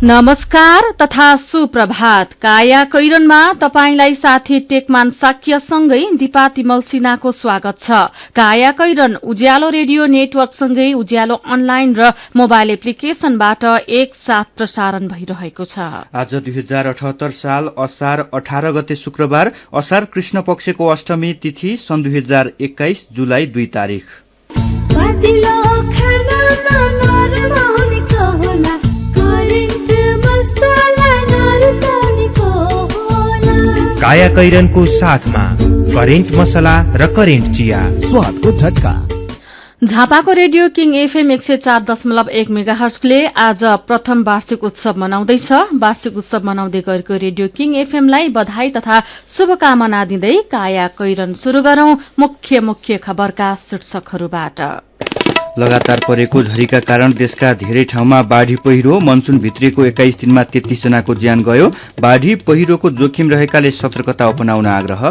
नमस्कार तथा सुप्रभात। काया कैरनमा तपाईंलाई साथी टेकमान साक्यसँगै दिपा तिमल सिन्हाको स्वागत छ। काया कैरन उज्यालो रेडियो नेटवर्कसँगै उज्यालो अनलाइन र मोबाइल एप्लिकेशनबाट एकसाथ प्रसारण भइरहेको छ। आज 2078 साल असार 18 गते शुक्रबार, असार कृष्ण पक्षको अष्टमी तिथि, सन् 2021 जुलाई 2 तारिख। काया कैरनको साथमा करेन्ट मसला र करेन्ट चिया, स्वादको झट्का। झापाको रेडियो किङ एफएम 104.1 मेगाहर्जले आज प्रथम वार्षिक उत्सव मनाउँदैछ। वार्षिक उत्सव मनाउँदै गरेको रेडियो किङ एफएमलाई बधाई तथा शुभकामना दिँदै काया कैरन शुरू गरौं मुख्य खबरका शीर्षकहरूबाट। लगातार परेको झरीका कारण देशका धेरै ठाउँमा बाढ़ी पहिरो, मनसून भित्रिएको 21 दिनमा 33 जनाको ज्यान गयो। बाढ़ी पहिरोको जोखिम रहेकाले सतर्कता अपनाउन आग्रह।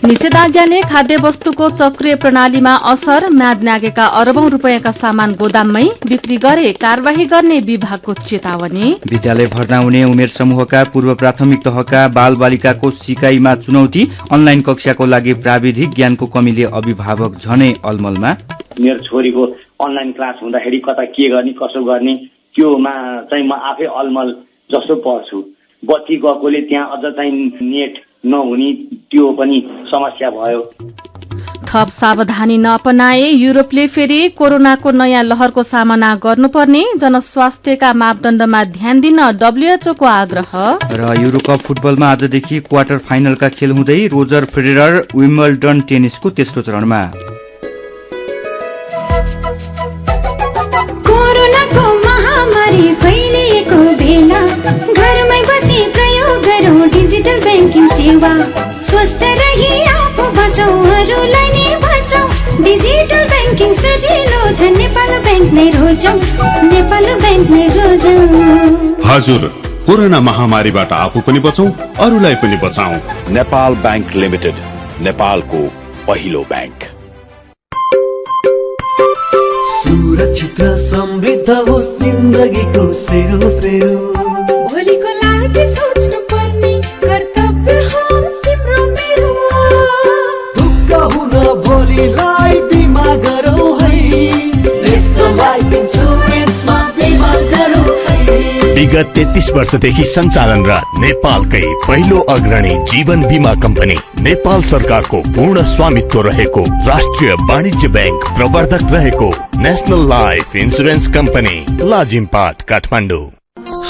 निषेधाज्ञाले खाद्य वस्तुको चक्रीय प्रणालीमा असर, म्याद नागेका अरबौं रूपियाँका सामान गोदाममै बिक्री गरे कार्यवाही गर्ने विभागको चेतावनी। विद्यालय भर्ना हुने उमेर समूहका पूर्व प्राथमिक तहका बाल बालिकाको सिकाइमा चुनौती, अनलाइन कक्षाको लागि प्राविधिक ज्ञानको कमीले अभिभावक झनै अलमलमा। मेरो छोरीको अनलाइन क्लास हुँदाखेरि कता के गर्ने कसो गर्ने त्योमा चाहिँ म आफै अलमल जस्तो पर्छु। बत्ती गएकोले त्यहाँ अझ चाहिँ नेट नहुने त्यो पनि समस्या भयो। थप सावधानी नअपनाए युरोपले फेरि कोरोनाको नयाँ लहरको सामना गर्नुपर्ने, जनस्वास्थ्यका मापदण्डमा ध्यान दिन WHO को आग्रह। र युरोकप फुटबलमा आजदेखि क्वार्टर फाइनलका खेल हुँदै रोजर फेडेरर विम्बल्डन टेनिसको तेस्रो चरणमा। कोरोनाको महामारी फैलिएको बेला घरमै बसी प्रयोग गरौँ डिजिटल ब्याङ्किङ सेवा। स्वस्थ रही आफू बचाऊ, अरूलाई नि बचाऊ। डिजिटल ब्याङ्किङ सजिलो छ, नेपाल ब्याङ्क नै रोजौं, नेपाल ब्याङ्क नै रोजौं। हजुर, कोरोना महामारीबाट आफू पनि बचौं, अरूलाई पनि बचाऊ। नेपाल ब्याङ्क लिमिटेड, नेपालको पहिलो ब्याङ्क। सुरक्षित र समृद्ध होस् जिन्दगीको सेरोफेरो। भोलिको लागि सोच्नु पर्ने कर्तव्य हो तिम्रो मेरो। ढुक्क हुन भोलिलाई बिमा गरौँ है, नेशनल लाइफ इन्सुरेन्समा बिमा गरौँ है। विगत 33 वर्षदेखि सञ्चालनरत नेपालकै पहिलो अग्रणी जीवन बीमा कम्पनी, नेपाल सरकारको पूर्ण स्वामित्व रहेको राष्ट्रिय वाणिज्य ब्याङ्क प्रवर्धक रहेको national life insurance company, Lazimpat, Kathmandu.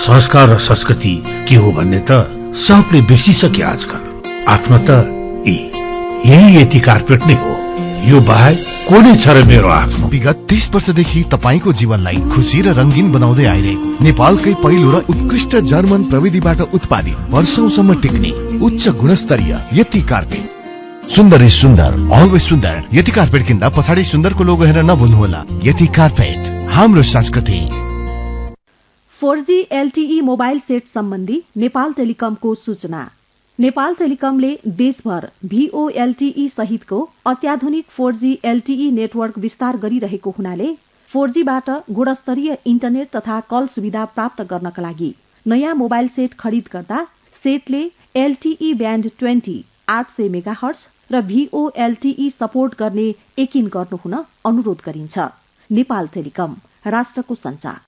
संस्कार र संस्कृति के हो भन्ने त सबले बिर्सिसके आजकल। आफ्नो त यही यति कार्पेट नै हो, यो बाहेक को नै छ र मेरो आफ्नो। विगत 30 वर्षदेखि तपाईको जीवनलाई खुशी र रंगीन बनाउँदै आइरहेको नेपालकै पहिलो र उत्कृष्ट जर्मन प्रविधिबाट उत्पादित, वर्षौंसम्म टिक्ने उच्च गुणस्तरीय यति कार्पेट। सुन्दर इज सुन्दर, अलवेज सुन्दर। यति कार्पेट किन्दा पछाडि सुन्दरको लोगो हेर्न नभुल्नुहोला। यति कार्पेट हाम्रो संस्कृति। 4G LTE मोबाइल सेट सम्बन्धी नेपाल टेलिकमको सूचना। नेपाल टेलिकमले देशभर VoLTE सहितको अत्याधुनिक 4G LTE नेटवर्क विस्तार गरिरहेको हुनाले 4G बाट गुणस्तरीय इन्टरनेट तथा कल सुविधा प्राप्त गर्नका लागि नयाँ मोबाइल सेट खरिद गर्दा सेटले LTE ब्यान्ड 20 800 मेगाहर्ज र VoLTE सपोर्ट गर्ने यकिन गर्नुहुन अनुरोध गरिन्छ। नेपाल टेलिकम, राष्ट्रको सञ्चार।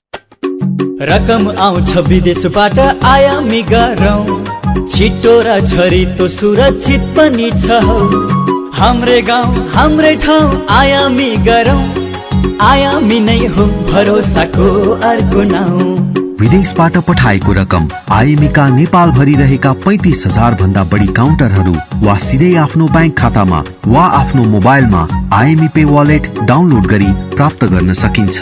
रकम आउँछ विदेशबाट आयामी गरौँ, छिटो र छरितो सुरक्षित पनि छ। हाम्रै गाउँ हाम्रै ठाउँ आयामी गरौँ, आयामी नै हो भरोसाको अर्को नाउँ। विदेशबाट पठाएको रकम आइएमईका नेपालभरि रहेका 35,000 भन्दा बढी काउन्टरहरू वा सिधै आफ्नो ब्याङ्क खातामा वा आफ्नो मोबाइलमा आइएमई पे वालेट डाउनलोड गरी प्राप्त गर्न सकिन्छ।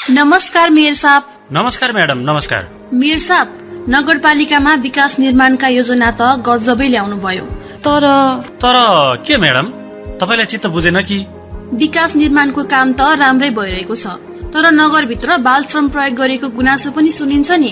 नमस्कार मेयर साहब। नमस्कार म्याडम, नमस्कार। मेयर साहब, नगरपालिकामा विकास निर्माणका योजना त गजबै ल्याउनु भयो, तर के म्याडम, तपाईलाई चित्त बुझेन कि? विकास निर्माणको काम त राम्रै भइरहेको छ, तर नगरभित्र बाल श्रम प्रयोग गरेको गुनासो पनि सुनिन्छ नि।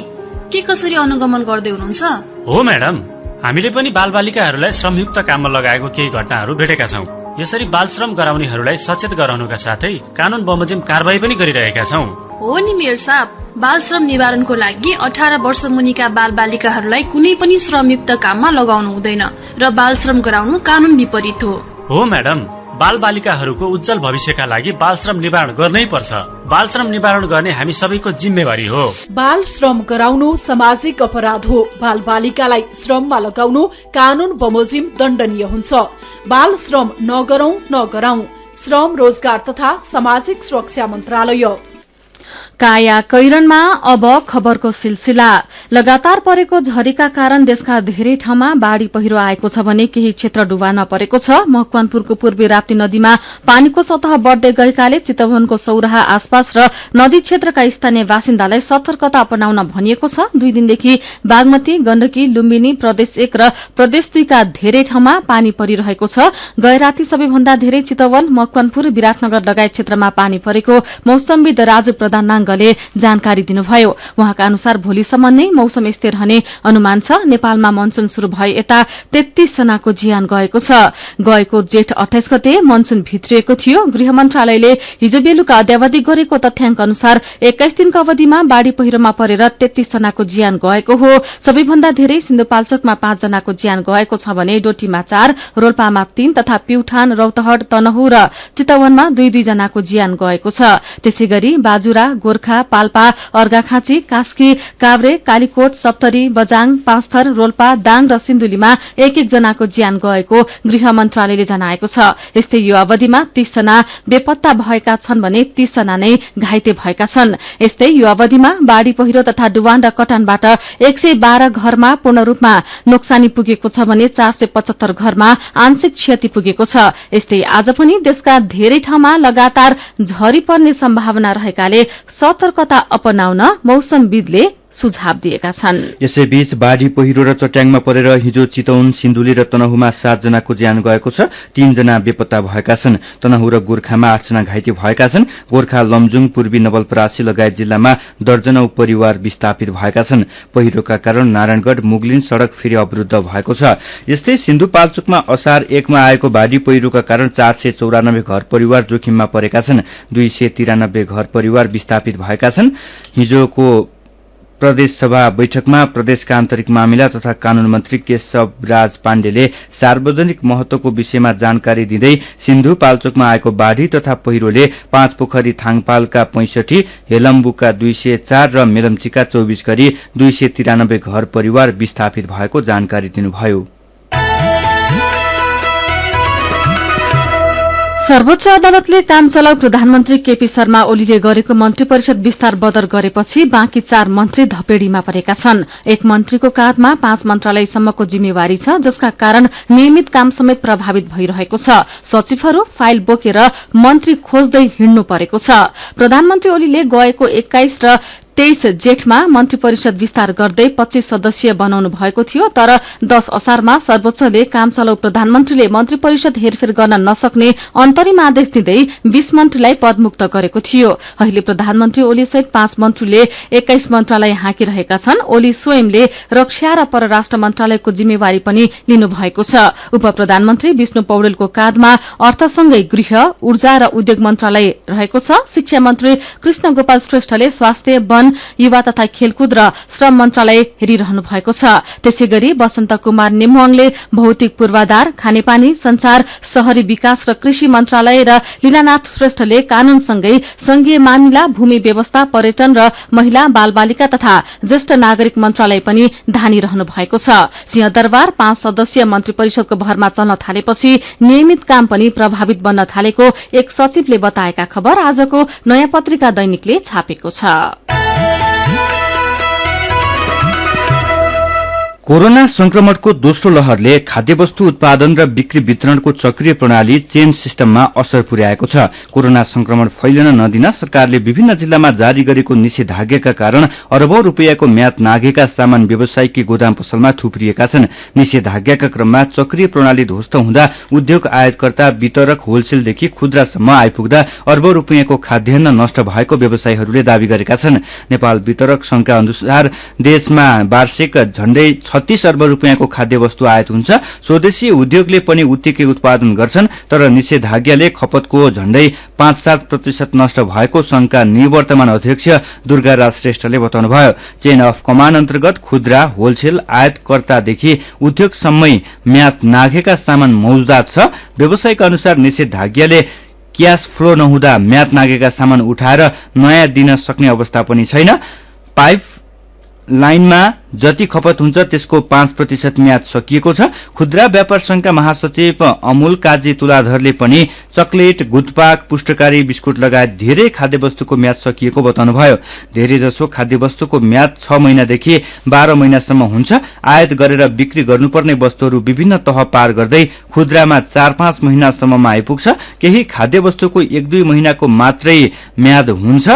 के कसरी अनुगमन गर्दै हुनुहुन्छ? हो म्याडम, हामीले पनि बालबालिकाहरूलाई श्रमयुक्त काममा लगाएको केही घटनाहरू भेटेका छौं। यसरी बालश्रम गराउनेहरूलाई सचेत गराउनुका साथै कानून बमोजिम कारबाही पनि गरिरहेका छौं। हो नि मेयर साहब, बालश्रम निवारणको लागि 18 वर्ष मुनिका बालबालिकाहरूलाई कुनै पनि श्रमयुक्त काममा लगाउनु हुँदैन र बालश्रम गराउनु कानून विपरीत हो। हो म्याडम, बालबालिकाहरूको उज्जवल भविष्यका लागि बालश्रम निवारण गर्नै पर्छ। बालश्रम निवारण गर्ने हामी सबैको जिम्मेवारी हो। बाल श्रम गराउनु सामाजिक अपराध हो। बालबालिकालाई श्रममा लगाउनु कानून बमोजिम दण्डनीय हुन्छ। बाल श्रम नगराउँ। श्रम, रोजगार तथा सामाजिक सुरक्षा मन्त्रालय। काया कैरनमा अब खबरको सिलसिला। लगातार परेको झरीका कारण देशका धेरै ठाउँमा बाढ़ी पहिरो आएको छ भने केही क्षेत्र डुबान परेको छ। मकवानपुरको पूर्वी राप्ती नदीमा पानीको सतह बढ्दै गएकाले चितवनको सौराहा आसपास र नदी क्षेत्रका स्थानीय बासिन्दालाई सतर्कता अपनाउन भनिएको छ। 2 दिनदेखि बागमती, गण्डकी, लुम्बिनी, प्रदेश 1 र प्रदेश 2 का धेरै ठाउँमा पानी परिरहेको छ। गैराती सबैभन्दा धेरै चितवन, मकवानपुर, विराटनगर लगायत क्षेत्रमा पानी परेको मौसमविद राजु प्रधानाङ्गले जानकारी दिनुभयो। उहाँका अनुसार भोलिसम्म नै मौसम यस्तै रहने अनुमान छ। नेपालमा मनसून शुरू भए यता 33 जनाको ज्यान गएको छ। गएको जेठ 28 गते मनसून भित्रिएको थियो। गृह मन्त्रालयले हिजो बेलुका अद्यावधि गरेको तथ्याङ्क अनुसार 21 दिनको अवधिमा बाढ़ी पहिरोमा परेर 33 जनाको ज्यान गएको हो। सबैभन्दा धेरै सिन्धुपाल्चोकमा 5 जनाको ज्यान गएको छ भने डोटीमा 4, रोल्पामा 3 तथा प्युठान, रौतहट, तनहु र चितवनमा 2-2 जनाको ज्यान गएको छ। त्यसैगरी बाजुरा, गोर्खा, पाल्पा, अर्घाखाँची, कास्की, काभ्रे, कालीकोट, सप्तरी, बजाङ, पाँचथर, रोल्पा, दाङ र सिन्धुलीमा 1-1 जनाको ज्यान गएको गृह मन्त्रालयले जनाएको छ। यस्तै यो अवधिमा 30 जना बेपत्ता भएका छन् भने 30 जना नै घाइते भएका छन्। यस्तै यो अवधिमा बाढ़ी पहिरो तथा डुबान र कटानबाट 112 घरमा पूर्ण रूपमा नोक्सानी पुगेको छ भने 475 घरमा आंशिक क्षति पुगेको छ। यस्तै आज पनि देशका धेरै ठाउँमा लगातार झरी पर्ने सम्भावना रहेकाले सतर्कता अपनाउन मौसमविदले सुझाव दिएका छन्। यसैबीच बाढ़ी पहिरो र चट्याङमा परेर हिजो चितवन, सिन्धुली र तनहुमा 7 जनाको ज्यान गएको छ। 3 जना बेपत्ता भएका छन्। तनहु र गोर्खामा 8 जना घाइते भएका छन्। गोर्खा, लमजुङ, पूर्वी नवलपरासी लगायत जिल्लामा दर्जनौं परिवार विस्थापित भएका छन्। पहिरोका कारण नारायणगढ़ मुगलिन सड़क फेरि अवरुद्ध भएको छ। यस्तै सिन्धुपाल्चोकमा असार 1 मा आएको बाढ़ी पहिरोका कारण 494 घर परिवार जोखिममा परेका छन्। 293 घर परिवार विस्थापित भएका छन्। हिजोको प्रदेश सभा बैठकमा प्रदेशका आन्तरिक मामिला तथा कानून मन्त्री केशवराज पाण्डेले सार्वजनिक महत्वको विषयमा जानकारी दिँदै सिन्धुपाल्चोकमा आएको बाढ़ी तथा पहिरोले 5 पोखरी थाङपालका 65, हेलम्बुका 204 र मेलम्चीका 24 गरी 293 घर परिवार विस्थापित भएको जानकारी दिनुभयो। सर्वोच्च अदालतले काम चलाउ प्रधानमन्त्री केपी शर्मा ओलीले गरेको मन्त्री परिषद विस्तार बदर गरेपछि बाँकी 4 मन्त्री धपेडीमा परेका छन्। एक मन्त्रीको काँधमा 5 मन्त्रालयसम्मको जिम्मेवारी छ, जसका कारण नियमित काम समेत प्रभावित भइरहेको छ। सचिवहरू फाइल बोकेर मन्त्री खोज्दै हिँड्नु परेको छ। प्रधानमन्त्री ओलीले गएको 21 र 23 जेठमा मन्त्री परिषद विस्तार गर्दै 25 सदस्यीय बनाउनु भएको थियो। तर 10 असारमा सर्वोच्चले काम चलाउ प्रधानमन्त्रीले मन्त्री परिषद हेरफेर गर्न नसक्ने अन्तरिम आदेश दिँदै 20 मन्त्रीलाई पदमुक्त गरेको थियो। अहिले प्रधानमन्त्री ओली सहित 5 मन्त्रीले 21 मन्त्रालय हाँकिरहेका छन्। ओली स्वयंले रक्षा र परराष्ट्र मन्त्रालयको जिम्मेवारी पनि लिनुभएको छ। उप प्रधानमन्त्री विष्णु पौडेलको काँधमा अर्थसँगै गृह, ऊर्जा र उद्योग मन्त्रालय रहेको छ। शिक्षा मन्त्री कृष्ण गोपाल श्रेष्ठले स्वास्थ्य, वन, युवा तथा खेलकुद र श्रम मन्त्रालय हेरिरहनु भएको छ। त्यसैगरी वसन्त कुमार नेमुवाङले भौतिक पूर्वाधार, खानेपानी, संचार, शहरी विकास र कृषि मन्त्रालय र लीलानाथ श्रेष्ठले कानूनसँगै संघीय मामिला, भूमि व्यवस्था, पर्यटन र महिला, बालबालिका तथा ज्येष्ठ नागरिक मन्त्रालय पनि धानिरहनु भएको छ। सिंहदरबार 5 सदस्यीय मन्त्री परिषदको भरमा चल्न थालेपछि नियमित काम पनि प्रभावित बन्न थालेको एक सचिवले बताएका खबर आजको नयाँ पत्रिका दैनिकले छापेको छ। कोरोना संक्रमणको दोस्रो लहरले खाद्यवस्तु उत्पादन र बिक्री वितरणको चक्रीय प्रणाली चेन सिस्टममा असर पुर्याएको छ। कोरोना संक्रमण फैलन नदिन सरकारले विभिन्न जिल्लामा जारी गरेको निषेधाज्ञाका कारण अरबौं रुपियाँको म्याद नागेका सामान व्यवसायिकी गोदाम पसलमा थुप्रिएका छन्। निषेधाज्ञाका क्रममा चक्रीय प्रणाली ध्वस्त हुँदा उद्योग आयातकर्ता, वितरक, होलसेलदेखि खुद्रासम्म आइपुग्दा अरबौं रुपियाँको खाद्यान्न नष्ट भएको व्यवसायीहरूले दावी गरेका छन्। नेपाल वितरक संघका अनुसार देशमा वार्षिक झण्डै 36 अर्ब रुपियाँको खाद्य वस्तु आयात हुन्छ। स्वदेशी उद्योगले पनि उत्तिकै उत्पादन गर्छन्, तर निषेधाज्ञाले खपतको झण्डै 5-7% नष्ट भएको संघका निवर्तमान अध्यक्ष दुर्गाराज श्रेष्ठले बताउनुभयो। चेन अफ कमान्ड अन्तर्गत खुद्रा, होलसेल, आयातकर्तादेखि उद्योगसम्मै म्याद नाघेका सामान मौजदात छ। व्यवसायका अनुसार निषेधाज्ञाले क्याश फ्लो नहुँदा म्याद नागेका सामान उठाएर नयाँ दिन सक्ने अवस्था पनि छैन। पाइप लाइनमा जति खपत हुन्छ त्यसको 5% म्याद सकिएको छ। खुद्रा व्यापार संघका महासचिव अमूल काजी तुलाधरले पनि चकलेट, गुटपाक, पुष्टकारी बिस्कुट लगायत धेरै खाद्यवस्तुको म्याद सकिएको बताउनुभयो। धेरैजसो खाद्यवस्तुको म्याद 6 महिनादेखि 12 महिनासम्म हुन्छ। आयात गरेर बिक्री गर्नुपर्ने वस्तुहरू विभिन्न तह पार गर्दै खुद्रामा 4-5 महिनासम्ममा आइपुग्छ। केही खाद्यवस्तुको 1-2 महिनाको मात्रै म्याद हुन्छ।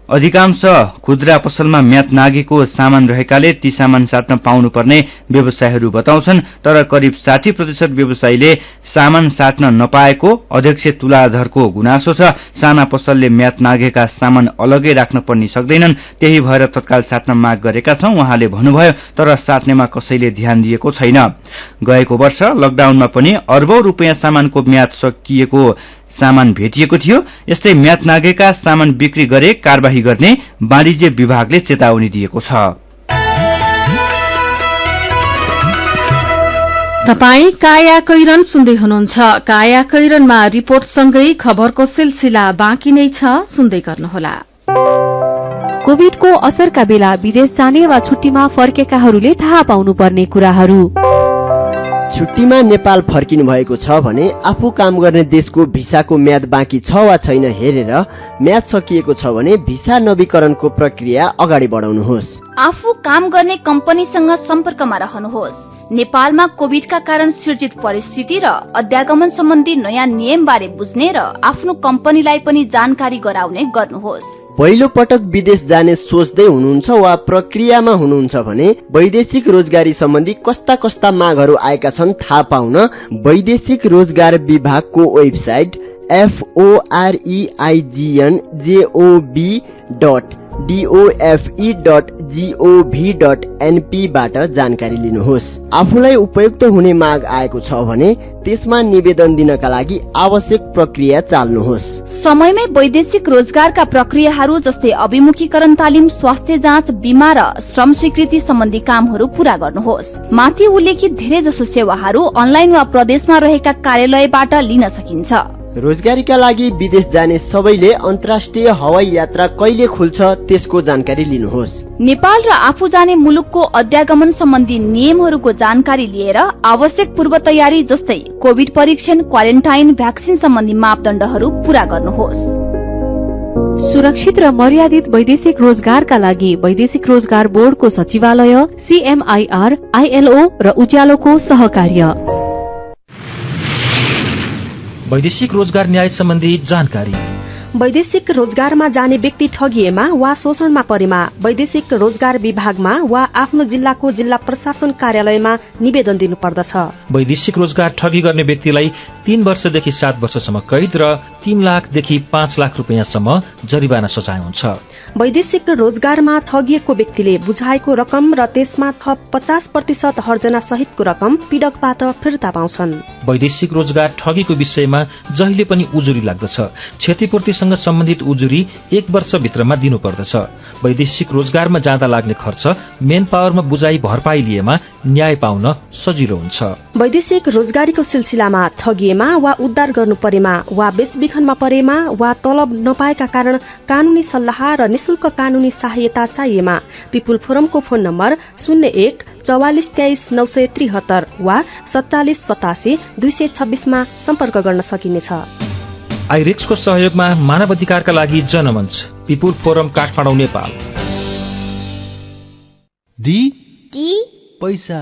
अधिकांश खुद्रा पसलमा म्याद नागेको सामान रहेकाले ती सामान साट्न पाउनुपर्ने व्यवसायीहरू बताउँछन्, तर करिब 60% व्यवसायीले सामान साट्न नपाएको अध्यक्ष तुलाधरको गुनासो छ। साना पसलले म्याद नागेका सामान अलगै राख्न पनि सक्दैनन्, त्यही भएर तत्काल साट्न माग गरेका छौं उहाँले भन्नुभयो, तर साट्नेमा कसैले ध्यान दिएको छैन। गएको वर्ष लकडाउनमा पनि अर्बौं रुपियाँ सामानको म्याद सकिएको सामान भेटिएको थियो। यस्तै म्याद नागेका सामान बिक्री गरे कारबाही गर्ने वाणिज्य विभागले चेतावनी दिएको छ। तपाई काया कैरन सुन्दै हुनुहुन्छ। काया कैरनमा रिपोर्टसँगै खबरको सिलसिला बाँकी नै छ, सुन्दै गर्नुहोला। कोभिडको असरका बेला विदेश जाने वा छुट्टीमा फर्केकाहरूले थाहा पाउनुपर्ने कुराहरू। छुट्टीमा नेपाल फर्किनु भएको छ भने आफू काम गर्ने देशको भिसाको म्याद बाँकी छ वा छैन हेरेर म्याद सकिएको छ भने भिसा नवीकरणको प्रक्रिया अगाडि बढाउनुहोस्। आफू काम गर्ने कम्पनीसँग सम्पर्कमा रहनुहोस्। नेपालमा कोभिडका कारण सृजित परिस्थिति र अध्यागमन सम्बन्धी नयाँ नियमबारे बुझ्ने र आफ्नो कम्पनीलाई पनि जानकारी गराउने गर्नुहोस्। पहिलो पटक विदेश जाने सोच्दै हुनुहुन्छ वा प्रक्रियामा हुनुहुन्छ भने वैदेशिक रोजगारी सम्बन्धी कस्ता कस्ता मागहरू आएका छन् थाहा पाउन वैदेशिक रोजगार विभागको वेबसाइट foreijob.dofe.gov.np बाट जानकारी लिनुहोस्। आफूलाई उपयुक्त हुने माग आएको छ भने त्यसमा निवेदन दिनका लागि आवश्यक प्रक्रिया चाल्नुहोस्। समयमै वैदेशिक रोजगारका प्रक्रियाहरू जस्तै अभिमुखीकरण तालिम, स्वास्थ्य जाँच, बीमा र श्रम स्वीकृति सम्बन्धी कामहरू पूरा गर्नुहोस्। माथि उल्लेखित धेरै जसो सेवाहरू अनलाइन वा प्रदेशमा रहेका कार्यालयबाट लिन सकिन्छ। रोजगारीका लागि विदेश जाने सबैले अन्तर्राष्ट्रिय हवाई यात्रा कहिले खुल्छ त्यसको जानकारी लिनुहोस्। नेपाल र आफू जाने मुलुकको अध्यागमन सम्बन्धी नियमहरूको जानकारी लिएर आवश्यक पूर्व तयारी जस्तै कोभिड परीक्षण, क्वारेन्टाइन, भ्याक्सिन सम्बन्धी मापदण्डहरू पूरा गर्नुहोस्। सुरक्षित र मर्यादित वैदेशिक रोजगारका लागि वैदेशिक रोजगार बोर्डको सचिवालय, CMIR, ILO र उज्यालोको सहकार्य। वैदेशिक रोजगार न्याय सम्बन्धी जानकारी। वैदेशिक रोजगारमा जाने व्यक्ति ठगिएमा वा शोषणमा परेमा वैदेशिक रोजगार विभागमा वा आफ्नो जिल्लाको जिल्ला प्रशासन कार्यालयमा निवेदन दिनुपर्दछ। वैदेशिक रोजगार ठगी गर्ने व्यक्तिलाई 3 वर्षदेखि 7 वर्षसम्म कैद र 3 लाखदेखि 5 लाख रुपियाँसम्म जरिवाना सजाय हुन्छ। वैदेशिक रोजगारमा ठगिएको व्यक्तिले बुझाएको रकम र त्यसमा थप 50% हर्जना सहितको रकम पीडकबाट फिर्ता पाउँछन्। वैदेशिक रोजगार ठगीको विषयमा जहिले पनि उजुरी लाग्दछ। क्षतिपूर्तिसँग सम्बन्धित उजुरी 1 वर्षभित्रमा दिनुपर्दछ। वैदेशिक रोजगारमा जाँदा लाग्ने खर्च मेन पावरमा बुझाइ भरपाई लिएमा न्याय पाउन सजिलो हुन्छ। वैदेशिक रोजगारीको सिलसिलामा ठगिएमा वा उद्धार गर्नु परेमा वा बेचबिखनमा परेमा वा तलब नपाएका कारण कानूनी सल्लाह र निशुल्क कानूनी सहायता चाहिएमा पिपुल फोरमको फोन नम्बर 01 44 23 973 वा 47 87 226 मा सम्पर्क गर्न सकिनेछ। आइरेक्सको सहयोगमा मानव अधिकारका लागि जनमञ्च, पिपुल फोरम काठमाडौँ, नेपाल। पैसा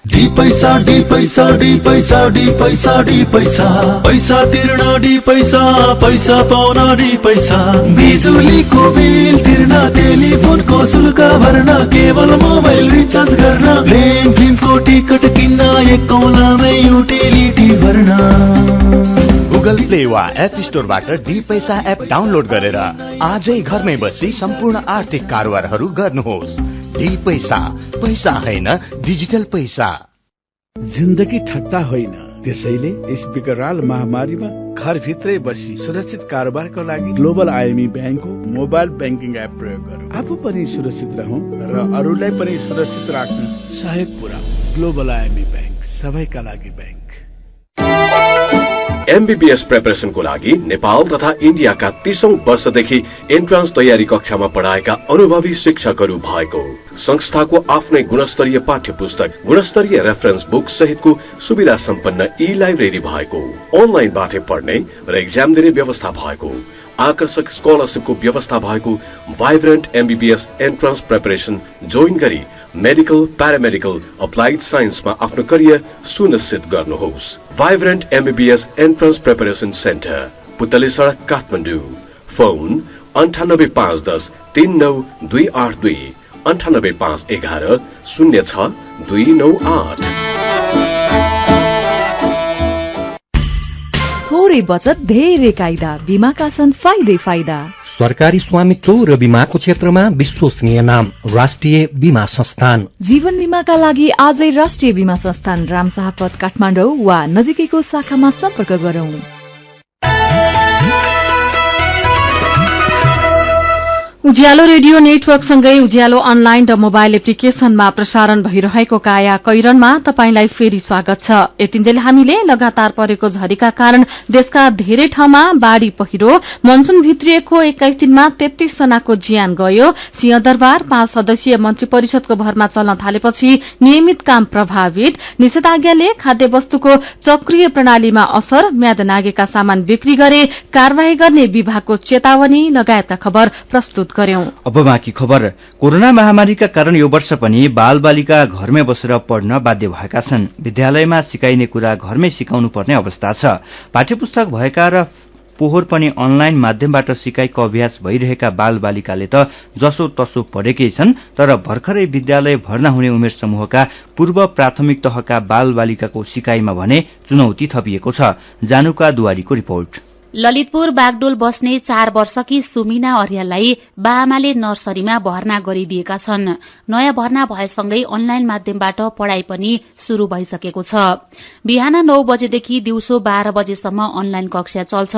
डी पैसा डी पैसा डी पैसा डी पैसा डी पैसा पैसा तिर्न डी पैसा पैसा पाउन डी पैसा बिजुलीको बिल तिर्न टेलिफोनको शुल्क भर्न केवल मोबाइल रिचार्ज गर्न प्लेन फिल्मको टिकट किन्न एक कौलामै युटिलिटी भर्न। गुगल प्ले वा एप स्टोरबाट डी पैसा एप डाउनलोड गरेर आजै घरमै बसी सम्पूर्ण आर्थिक कारोबारहरू गर्नुहोस्। पैसा पैसा होइन डिजिटल पैसा। जिन्दगी ठट्टा होइन, त्यसैले यस विकराल महामारीमा घरभित्रै बसी सुरक्षित कारोबारको लागि ग्लोबल आइएमई ब्याङ्कको मोबाइल ब्याङ्किङ एप प्रयोग गरौँ। आफू पनि सुरक्षित रहौं र अरूलाई पनि सुरक्षित राख्न सहयोग पुर्याऊ। ग्लोबल आइएमई ब्याङ्क, सबैका लागि ब्याङ्क। एमबीबीएस प्रिपरेसनको लागि नेपाल तथा इन्डियाका 30औं वर्षदेखि एन्ट्रान्स तयारी कक्षामा पढाएका अनुभवी शिक्षकहरू भएको संस्थाको आफ्नै गुणस्तरीय पाठ्य पुस्तक, गुणस्तरीय रेफरेन्स बुक सहितको सुविधा सम्पन्न ई-लाइब्रेरी भएको, अनलाइनबाटै पढ्ने र एक्जाम दिने व्यवस्था भएको, आकर्षक स्कलरशिपको व्यवस्था भएको vibrant MBBS entrance preparation join गरी मेडिकल, प्यारामेडिकल, अप्लाइड साइन्समा आफ्नो करियर सुनिश्चित गर्नुहोस्। Vibrant MBBS entrance preparation centre, पुतली सडक, काठमाडौँ। फोन 9851 39282 98511 06298। थोरै बचत धेरै कायदा, बीमाका छन् फाइदै फाइदा। सरकारी स्वामित्व र बीमाको क्षेत्रमा विश्वसनीय नाम राष्ट्रिय बीमा संस्थान। जीवन बीमाका लागि आजै राष्ट्रिय बीमा संस्थान रामशाहपथ काठमाडौँ वा नजिकैको शाखामा सम्पर्क गरौं। उज्यालो रेडियो नेटवर्कसँगै उज्यालो अनलाइन र मोबाइल एप्लिकेशनमा प्रसारण भइरहेको काया कैरनमा तपाईंलाई फेरि स्वागत छ। यतिन्जेल हामीले लगातार परेको झरीका कारण देशका धेरै ठाउँमा बाढ़ी पहिरो, मनसून भित्रिएको 21 दिनमा 33 जनाको ज्यान गयो। सिंहदरबार 5 सदस्यीय मन्त्री परिषदको भरमा चल्न थालेपछि नियमित काम प्रभावित, निषेधाज्ञाले खाद्य वस्तुको चक्रीय प्रणालीमा असर, म्याद नागेका सामान बिक्री गरे कार्यवाही गर्ने विभागको चेतावनी लगायतका खबर प्रस्तुत गर्यौं। अब बाँकी खबर। कोरोना महामारीका कारण यो वर्ष पनि बालबालिका घरमै बसेर पढ्न बाध्य भएका छन्। विद्यालयमा सिकाइने कुरा घरमै सिकाउनु पर्ने अवस्था छ। पाठ्यपुस्तक भएका र पोहोर पनि अनलाइन माध्यमबाट सिकाइको अभ्यास भइरहेका बालबालिकाले त जसो तसो पढेकै छन्, तर भर्खरै विद्यालय भर्ना हुने उमेर समूहका पूर्व प्राथमिक तहका बालबालिकाको सिकाइमा भने चुनौती थपिएको छ। जानुका दुवारीको रिपोर्ट। ललितपुर बागडोल बस्ने 4 वर्षकी सुमिना अर्याललाई बाआमाले नर्सरीमा भर्ना गरिदिएका छन्। नयाँ भर्ना भएसँगै अनलाइन माध्यमबाट पढ़ाई पनि शुरू भइसकेको छ। बिहान 9 बजेदेखि दिउँसो 12 बजेसम्म अनलाइन कक्षा चल्छ।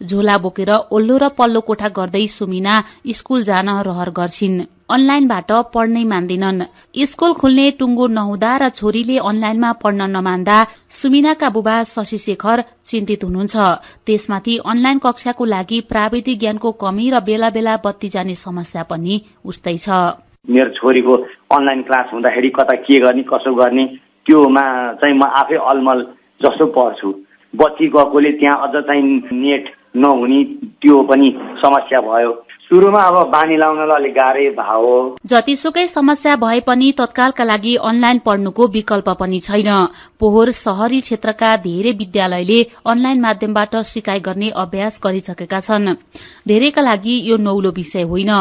झोला बोकेर ओल्लो र पल्लो कोठा गर्दै सुमिना स्कूल जान रहर गर्छिन्। अनलाइनबाट पढ्नै मान्दिनन्। स्कूल खुल्ने टुङ्गो नहुँदा र छोरीले अनलाइनमा पढ्न नमान्दा सुमिनाका बुबा शशि शेखर चिन्तित हुनुहुन्छ। त्यसमाथि अनलाइन कक्षाको लागि प्राविधिक ज्ञानको कमी र बेला बेला बत्ती जाने समस्या पनि उस्तै छ। मेरो छोरीको अनलाइन क्लास हुँदाखेरि कता के गर्ने कसो गर्ने त्योमा चाहिँ म आफै अलमल जस्तो पर्छु। बत्ती गएकोले त्यहाँ अझ चाहिँ नेट नहुने त्यो पनि समस्या भयो। सुरुमा अब बानी लाउनलाई अलिक गाह्रै भयो। जतिसुकै समस्या भए पनि तत्कालका लागि अनलाइन पढ्नुको विकल्प पनि छैन। पोहोर शहरी क्षेत्रका धेरै विद्यालयले अनलाइन माध्यमबाट सिकाइ गर्ने अभ्यास गरिसकेका छन्। धेरैका लागि यो नौलो विषय होइन,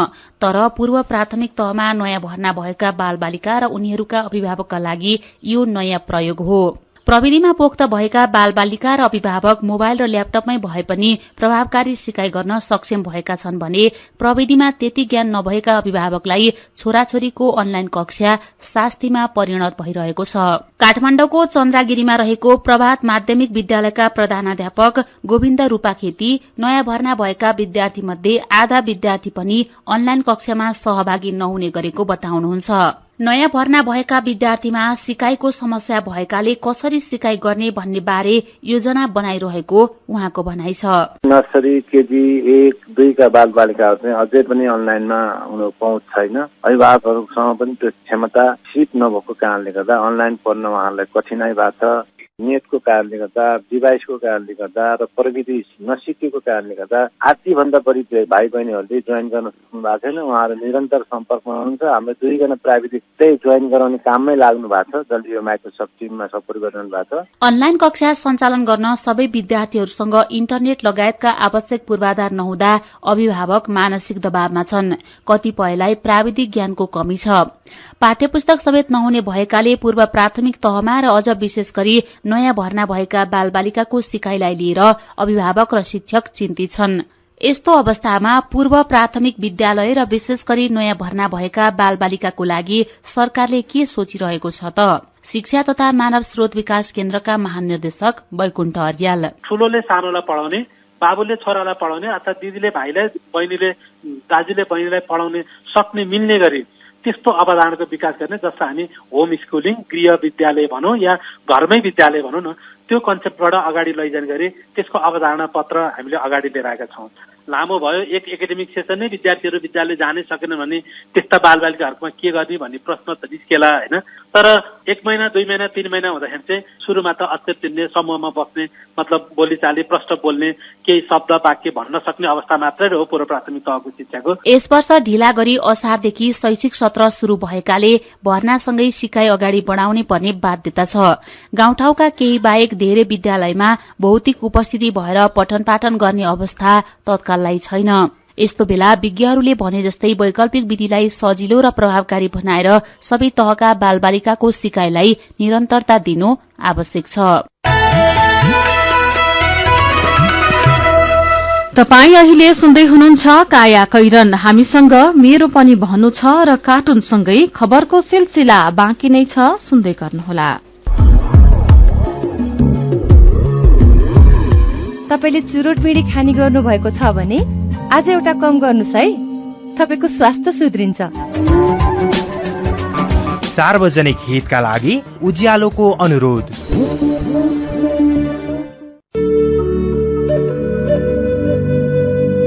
तर पूर्व प्राथमिक तहमा नयाँ भर्ना भएका बालबालिका र उनीहरूका अभिभावकका लागि यो नयाँ प्रयोग हो। प्रविधिमा पोख्त भएका बालबालिका र अभिभावक मोबाइल र ल्यापटपमै भए पनि प्रभावकारी सिकाइ गर्न सक्षम भएका छन् भने प्रविधिमा त्यति ज्ञान नभएका अभिभावकलाई छोराछोरीको अनलाइन कक्षा शास्तिमा परिणत भइरहेको छ। काठमाडौँको चन्द्रागिरीमा रहेको प्रभात माध्यमिक विद्यालयका प्रधानाध्यापक गोविन्द रूपाखेती नयाँ भर्ना भएका विद्यार्थी मध्ये आधा विद्यार्थी पनि अनलाइन कक्षामा सहभागी नहुने गरेको बताउनुहुन्छ। नयाँ भर्ना भएका विद्यार्थीमा सिकाइको समस्या भएकाले कसरी सिकाइ गर्ने भन्ने बारे योजना बनाइरहेको उहाँको भनाइ छ। नर्सरी, केजी 1-2 का बालबालिकाहरू चाहिँ अझै पनि अनलाइनमा उनीहरू पहुँच छैन। अभिभावकहरूसँग पनि त्यो क्षमता सिप नभएको कारणले गर्दा अनलाइन पढ्न उहाँहरूलाई कठिनाई भएको छ। नेटको कारणले गर्दा, डिभाइसको कारणले गर्दा र प्रविधि नसिकेको कारणले गर्दा आधीभन्दा बढी भाइ बहिनीहरूले जोइन गर्न सक्नु भएको छैन। उहाँहरू निरन्तर सम्पर्कमा हुनुहुन्छ। हाम्रो 2 जना प्राविधिक त्यही जोइन गराउने काममै लाग्नु भएको छ। जसले यो माइक्रोसफ्ट टिममा सपोर्ट गरिरहनु भएको छ। अनलाइन कक्षा सञ्चालन गर्न सबै विद्यार्थीहरूसँग इन्टरनेट लगायतका आवश्यक पूर्वाधार नहुँदा अभिभावक मानसिक दबावमा छन्। कतिपयलाई प्राविधिक ज्ञानको कमी छ। पाठ्यपुस्तक समेत नहुने भएकाले पूर्व प्राथमिक तहमा र अझ विशेष गरी नयाँ भर्ना भएका बालबालिकाको सिकाइलाई लिएर अभिभावक र शिक्षक चिन्तित छन्। यस्तो अवस्थामा पूर्व प्राथमिक विद्यालय र विशेष गरी नयाँ भर्ना भएका बालबालिकाको लागि सरकारले के सोचिरहेको छ त? शिक्षा तथा मानव स्रोत विकास केन्द्रका महानिर्देशक वैकुण्ठ अर्याल। ठूलोले सानोलाई पढाउने, बाबुले छोरालाई पढाउने अथवा दिदीले भाइलाई, बहिनीले दाजुले बहिनीलाई पढाउने सक्ने मिल्ने गरी त्यस्तो अवधारणाको विकास गर्ने, जसलाई हामी होम स्कुलिङ, गृह विद्यालय भनौँ या घरमै विद्यालय भनौँ न, त्यो कन्सेप्टबाट अगाडि लैजाने गरी त्यसको अवधारणा पत्र हामीले अगाडि लिएर आएका छौँ। लामो भयो, एक एकाडेमिक सेसन नै विद्यार्थीहरू विद्यालय जानै सकेन भने त्यस्ता बालबालिकाहरूमा के गर्ने भन्ने प्रश्न त निस्केला होइन। तर 1 महिना 2 महिना 3 महिना हुँदाखेरि चाहिँ सुरुमा त अक्षर चिन्ने, समूहमा बस्ने, मतलब बोलीचाली प्रष्ट बोल्ने, केही शब्द वाक्य भन्न सक्ने अवस्था मात्रै हो पूर्व प्राथमिक तहको शिक्षाको। यस वर्ष ढिला गरी असारदेखि शैक्षिक सत्र शुरू भएकाले भर्नासँगै सिकाइ अगाडि बढाउनै पर्ने बाध्यता छ। गाउँठाउँका केही बाहेक धेरै विद्यालयमा भौतिक उपस्थिति भएर पठन पाठन गर्ने अवस्था तत्काललाई छैन। यस्तो बेला विज्ञहरूले भने जस्तै वैकल्पिक विधिलाई सजिलो र प्रभावकारी बनाएर सबै तहका बालबालिकाको सिकाइलाई निरन्तरता दिनु आवश्यक छ। तपाई अहिले सुन्दै हुनुहुन्छ काया कैरन। हामीसँग मेरो पनि भन्नु छ र कार्टुनसँगै खबरको सिलसिला बाँकी नै छ, सुन्दै गर्नुहोला। तपाईले चुरोट बिडी खानी गर्नु भएको छ भने आज एउटा कम गर्नुस् है, तपाईको स्वास्थ्य सुध्रिन्छ। सार्वजनिक हितका लागि उज्यालोको अनुरोध।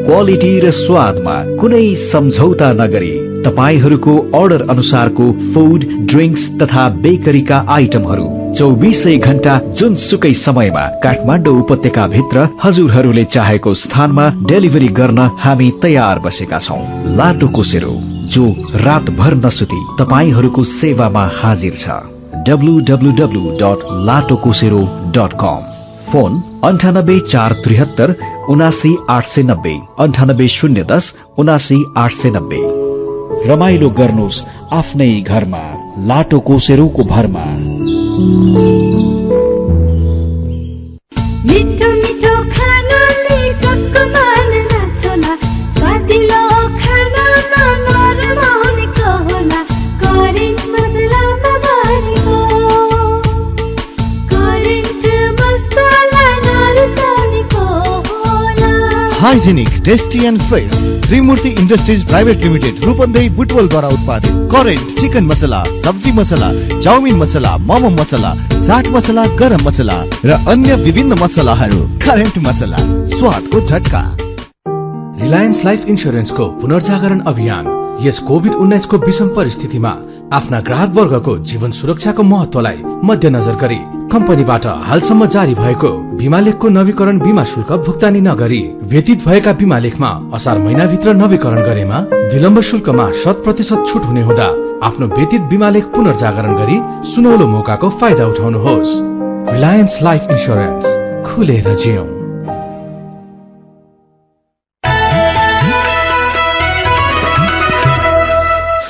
क्वालिटी र स्वादमा कुनै सम्झौता नगरी तपाईहरूको अर्डर अनुसारको फूड, ड्रिंक्स तथा बेकरीका आइटमहरू 24 घण्टा जुनसुकै समयमा काठमाडौँ उपत्यका भित्र हजुरहरूले चाहेको स्थानमा डेलिभरी गर्न हामी तयार बसेका छौं। लाटो कोसेरो, जो रातभर नसुती तपाईहरूको सेवामा हाजिर छ। www.latokosero.com। फोन 98 473 79 890 98 010 79 890। रमाइलो गर्नुहोस् आफ्नै घरमा, लाटो कोसेरोको भरमा। मिठो मिठो खानाले टक्क मान नाच्ला, स्वादिलो खानामा नरम हुनेको होला, करेन्ट बदलामा भनेको, करेन्ट मसाला नरुचानेको होला। Hygienic, tasty and fresh Trimurti industries private limited Rupandehi बुटवलद्वारा उत्पादित करेन्ट चिकन मसला, सब्जी मसला, चाउमिन मसला, मोमो मसला, चाट मसला, गरम मसला र अन्य विभिन्न मसलाहरू। करेन्ट मसला, स्वादको झट्का। रिलायन्स लाइफ इन्स्योरेन्सको पुनर्जागरण अभियान यस कोभिड-19 को विषम परिस्थितिमा आफ्ना ग्राहक वर्गको जीवन सुरक्षाको महत्वलाई मध्यनजर गरी कम्पनीबाट हालसम्म जारी भएको बीमा लेखको नवीकरण बीमा शुल्क भुक्तानी नगरी व्यतीत भएका बीमा लेखमा असार महिनाभित्र नवीकरण गरेमा विलम्ब शुल्कमा 100% छुट हुने हुँदा आफ्नो व्यतीत बीमा लेख पुनर्जागरण गरी सुनौलो मौकाको फाइदा उठाउनुहोस्। रिलायन्स लाइफ इन्स्योरेन्स, खुलेर जियौं।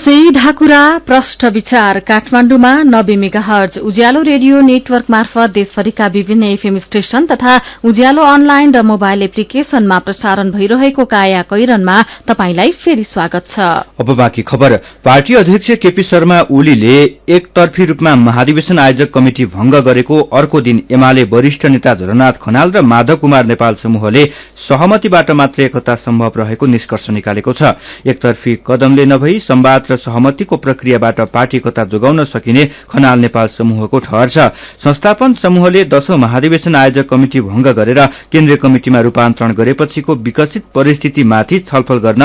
सीधा कुरा प्रष्ट विचार काठमाडौँमा 90 मेगाहर्ज उज्यालो रेडियो नेटवर्क मार्फत देशभरिका विभिन्न एफएम स्टेशन तथा उज्यालो अनलाइन र मोबाइल एप्लिकेशनमा प्रसारण भइरहेको काया कैरनमा तपाईंलाई फेरि स्वागत छ। अब बाँकी खबर। पार्टी अध्यक्ष केपी शर्मा ओलीले एकतर्फी रूपमा महाधिवेशन आयोजक कमिटी भंग गरेको अर्को दिन एमाले वरिष्ठ नेता झलनाथ खनाल र माधव कुमार नेपाल समूहले सहमतिबाट मात्र एकता सम्भव रहेको निष्कर्ष निकालेको छ। एकतर्फी कदमले नभई संवाद र सहमतिको प्रक्रियाबाट पार्टी एकता जोगाउन सकिने खनाल नेपाल समूहको ठहर छ। संस्थापन समूहले 10औं महाधिवेशन आयोजक कमिटी भंग गरेर केन्द्रीय कमिटिमा रूपान्तरण गरेपछिको विकसित परिस्थितिमाथि छलफल गर्न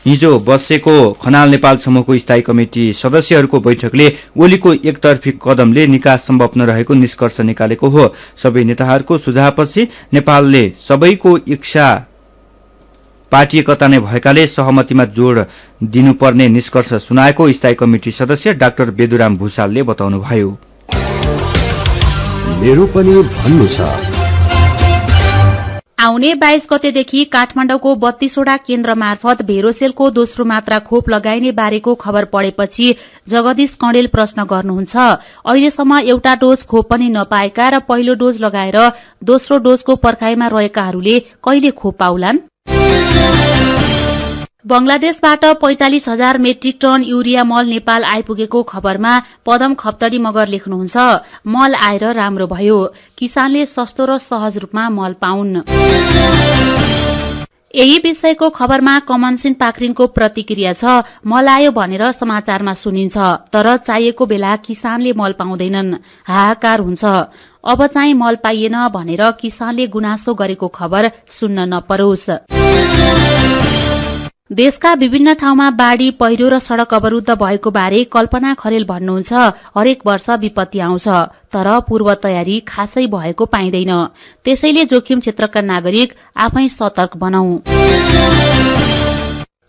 हिजो बसेको खनाल नेपाल समूहको स्थायी कमिटी सदस्यहरूको बैठकले ओलीको एकतर्फी कदमले निकास सम्भव नरहेको निष्कर्ष निकालेको हो। सबै नेताहरूको सुझावपछि नेपालले सबैको इच्छा पार्टी एकता नै भएकाले सहमतिमा जोड़ दिनुपर्ने निष्कर्ष सुनाएको स्थायी कमिटी सदस्य डाक्टर बेदुराम भूषालले बताउनुभयो। मेरो पनि भन्नु छ। आउने 22 गतेदेखि काठमाडौँको 32वटा केन्द्र मार्फत भेरोसेलको दोस्रो मात्रा खोप लगाइने बारेको खबर पढेपछि जगदीश कणेल प्रश्न गर्नुहुन्छ, अहिलेसम्म एउटा डोज खोप पनि नपाएका र पहिलो डोज लगाएर दोस्रो डोजको पर्खाइमा रहेकाहरूले कहिले खोप पाउलान्? बंगलादेशबाट 45,000 मेट्रिक टन युरिया मल नेपाल आइपुगेको खबरमा पदम खप्तडी मगर लेख्नुहुन्छ, मल आएर राम्रो भयो, किसानले सस्तो र सहज रूपमा मल पाउन्। यही विषयको खबरमा कमनसिन पाखरिनको प्रतिक्रिया छ, मल आयो भनेर समाचारमा सुनिन्छ, तर चाहिएको बेला किसानले मल पाउँदैनन्, हाहाकार हुन्छ। अब चाहिँ मल पाइएन भनेर किसानले गुनासो गरेको खबर सुन्न नपरोस्। देशका विभिन्न ठाउँमा बाढ़ी, पहिरो र सड़क अवरुद्ध भएको बारे कल्पना खरेल भन्नुहुन्छ, हरेक वर्ष विपत्ति आउँछ, तर पूर्व तयारी खासै भएको पाइँदैन। त्यसैले जोखिम क्षेत्रका नागरिक आफै सतर्क बनाऊ।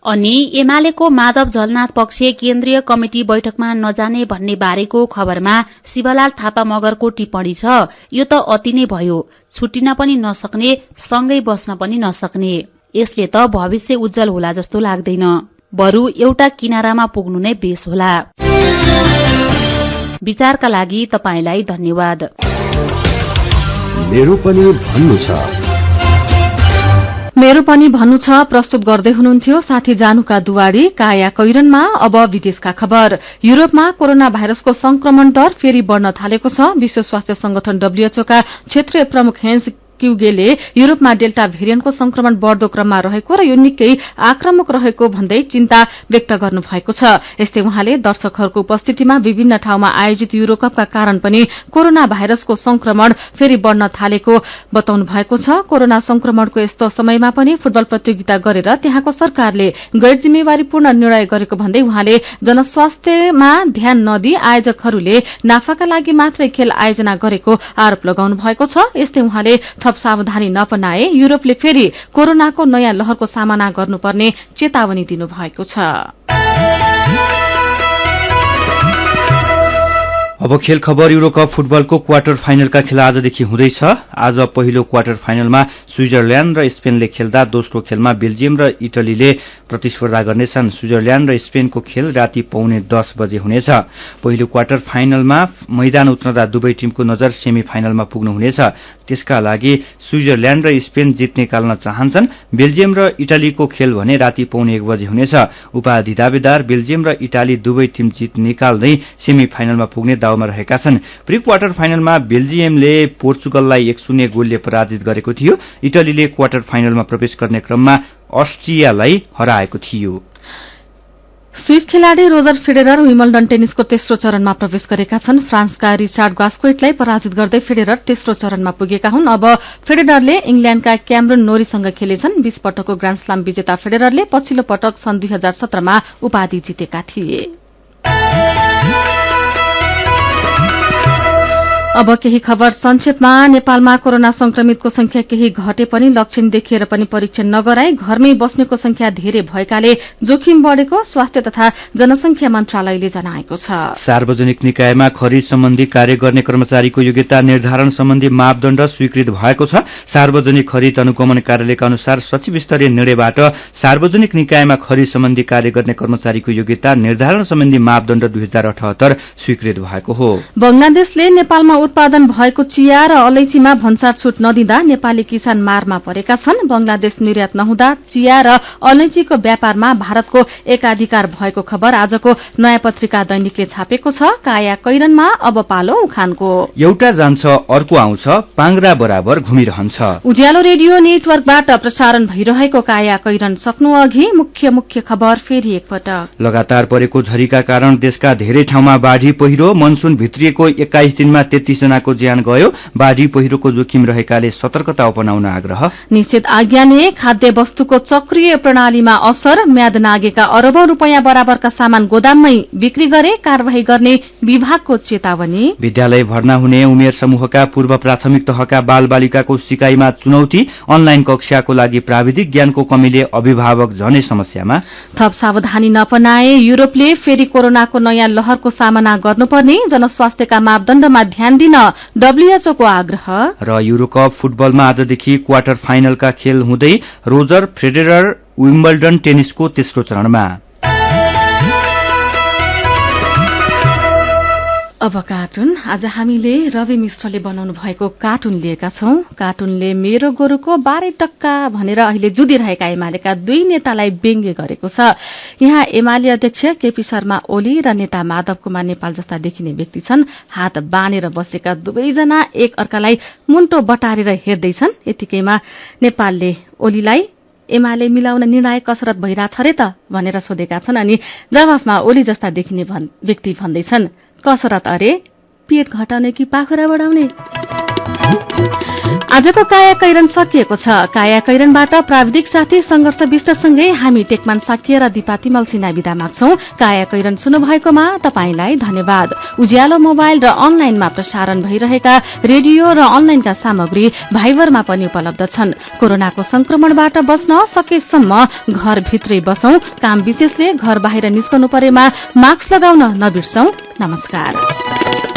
अनि एमालेको माधव झलनाथ पक्ष केन्द्रीय कमिटी बैठकमा नजाने भन्ने बारेको खबरमा शिवलाल थापा मगरको टिप्पणी छ, यो त अति नै भयो, छुट्टिन पनि नसक्ने, सँगै बस्न पनि नसक्ने। यसले त भविष्य उज्जवल होला जस्तो लाग्दैन, बरु एउटा किनारामा पुग्नु नै बेस होला। विचारका लागि तपाईलाई धन्यवाद। मेरो पनि भन्नु छ। मेरो पनि भन्नु छ प्रस्तुत गर्दै हुनुहुन्थ्यो साथी जानुका दुवारी काया कैरनमा। अब विदेशका खबर। युरोपमा कोरोना भाइरसको संक्रमण दर फेरि बढ़न थालेको छ। विश्व स्वास्थ्य संगठन WHO का क्षेत्रीय प्रमुख हेन्स क्युगेले युरोपमा डेल्टा भेरिएन्टको संक्रमण बढ़दो क्रममा रहेको र यो निकै आक्रामक रहेको भन्दै चिन्ता व्यक्त गर्नुभएको छ। यस्तै उहाँले दर्शकहरूको उपस्थितिमा विभिन्न ठाउँमा आयोजित युरोकपका कारण पनि कोरोना भाइरसको संक्रमण फेरि बढ़न थालेको बताउनु भएको छ। कोरोना संक्रमणको यस्तो समयमा पनि फुटबल प्रतियोगिता गरेर त्यहाँको सरकारले गैर जिम्मेवारीपूर्ण निर्णय गरेको भन्दै उहाँले जनस्वास्थ्यमा ध्यान नदिई आयोजकहरूले नाफाका लागि मात्रै खेल आयोजना गरेको आरोप लगाउनु भएको छ। यस्तै उहाँले सावधानी नपनाए युरोपले फेरि कोरोनाको नयाँ लहरको सामना गर्नुपर्ने चेतावनी दिनुभएको छ। अब खेल खबर। युरोकप फुटबलको क्वार्टर फाइनलका खेल आजदेखि हुँदैछ। आज पहिलो क्वार्टर फाइनलमा स्विजरल्याण्ड र स्पेनले खेल्दा दोस्रो खेलमा बेल्जियम र इटलीले प्रतिस्पर्धा गर्नेछन्। स्विजरल्याण्ड र स्पेनको खेल राति 9:15 बजे हुनेछ। पहिलो क्वार्टर फाइनलमा मैदान उत्रँदा दुवै टिमको नजर सेमी फाइनलमा पुग्नु हुनेछ। त्यसका लागि स्विजरल्याण्ड र स्पेन जित निकाल्न चाहन्छन्। बेल्जियम र इटालीको खेल भने राति 1:15 बजे हुनेछ। उपाधि दावेदार बेल्जियम र इटाली दुवै टिम जित निकाल्दै सेमी फाइनलमा पुग्ने दाउमा रहेका छन्। प्री क्वार्टर फाइनलमा बेल्जियमले पोर्चुगललाई 1-0 गोलले पराजित गरेको थियो। इटलीले क्वार्टर फाइनलमा प्रवेश गर्ने क्रममा अस्ट्रियालाई हराएको थियो। स्विस खेलाड़ी रोजर फेडेरर विम्बल्डन टेनिसको तेस्रो चरणमा प्रवेश गरेका छन्। फ्रान्सका रिचार्ड गास्क्वेटलाई पराजित गर्दै फेडेरर तेस्रो चरणमा पुगेका हुन्। अब फेडेररले इंग्ल्याण्डका क्यामरुन नोरीसँग खेलेछन्। 20 पटकको ग्रान्ड स्लाम विजेता फेडेररले पछिल्लो पटक सन् 2017 मा उपाधि जितेका थिए। अब केही खबर संक्षेपमा। नेपालमा कोरोना संक्रमितको संख्या केही घटे पनि लक्षण देखिएर पनि परीक्षण नगराई घरमै बस्नेको संख्या धेरै भएकाले जोखिम बढ़ेको स्वास्थ्य तथा जनसंख्या मन्त्रालयले जनाएको छ। सार्वजनिक निकायमा खरिद सम्बन्धी कार्य गर्ने कर्मचारीको योग्यता निर्धारण सम्बन्धी मापदण्ड स्वीकृत भएको छ। सार्वजनिक खरिद अनुगमन कार्यालयका अनुसार सचिव स्तरीय निर्णयबाट सार्वजनिक निकायमा खरिद सम्बन्धी कार्य गर्ने कर्मचारीको योग्यता निर्धारण सम्बन्धी मापदण्ड 2078 स्वीकृत भएको हो। बंगलादेशले नेपालमा उत्पादन भएको चिया र अलैचीमा भन्सार छूट नदिँदा नेपाली किसान मारमा परेका छन्। बंगलादेश निर्यात नहुँदा चिया र अलैचीको व्यापारमा भारतको एकाधिकार भएको खबर आजको नयाँ पत्रिका दैनिकले छापेको छ। काया कैरनमा अब पालो उखानको। एउटा जान्छ अर्को आउँछ, पाङ्ग्रा बराबर घुमिरहन्छ। उज्यालो रेडियो नेटवर्कबाट प्रसारण भइरहेको काया कैरन सक्नु अघि मुख्य खबर फेरि एकपटक। लगातार परेको झरीका कारण देशका धेरै ठाउँमा बाढ़ी पहिरो। मनसून भित्रिएको 21 दिनमा 33 जनाको ज्यान गयो। बाढ़ी पहिरोको जोखिम रहेकाले सतर्कता अपनाउन आग्रह। निषेध आज्ञाले खाद्य वस्तुको चक्रीय प्रणालीमा असर। म्याद नागेका अरबौं रुपैयाँ बराबरका सामान गोदाममै बिक्री गरे कार्यवाही गर्ने विभागको चेतावनी। विद्यालय भर्ना हुने उमेर समूहका पूर्व प्राथमिक तहका बालबालिकाको सिकाइमा चुनौती। अनलाइन कक्षाको लागि प्राविधिक ज्ञानको कमीले अभिभावक झनै समस्यामा। थप सावधानी नपनाए युरोपले फेरि कोरोनाको नयाँ लहरको सामना गर्नुपर्ने। जनस्वास्थ्यका मापदण्डमा ध्यान दिन WHO को आग्रह। र युरोकप फुटबलमा आजदेखि क्वार्टर फाइनलका खेल हुँदै रोजर फेडेरर विम्बल्डन टेनिसको तेस्रो चरणमा। अब कार्टुन। आज हामीले रवि मिश्रले बनाउनु भएको कार्टुन लिएका छौं। कार्टुनले मेरो गोरुको 12 टक्का भनेर अहिले जुधिरहेका एमालेका 2 नेतालाई व्यङ्ग्य गरेको छ। यहाँ एमाले अध्यक्ष केपी शर्मा ओली र नेता माधव कुमार नेपाल जस्ता देखिने व्यक्ति छन्। हात बाँधेर बसेका दुवैजना एक अर्कालाई मुन्टो बटारेर हेर्दैछन्। यतिकैमा नेपालले ओलीलाई एमाले मिलाउन निर्णायक कसरत भइरहेछ रे त भनेर सोधेका छन् अनि जवाफमा ओली जस्ता देखिने व्यक्ति भन्दैछन् कसरत अरे पेट घटाउने कि पाखुरा बढाउने। आजको काया कैरन सकिएको छ। काया कैरनबाट प्राविधिक साथी संघर्ष विष्टसँगै हामी टेकमान साकिया र दिपाती मल्सिना विदा माग्छौं। काया कैरन सुन्नुभएकोमा तपाईंलाई धन्यवाद। उज्यालो मोबाइल र अनलाइनमा प्रसारण भइरहेका रेडियो र अनलाइनका सामग्री भाइबरमा पनि उपलब्ध छन्। कोरोनाको संक्रमणबाट बच्न सकेसम्म घरभित्रै बसौं। काम विशेषले घर बाहिर निस्कनु परेमा मास्क लगाउन नबिर्सौं। नमस्कार।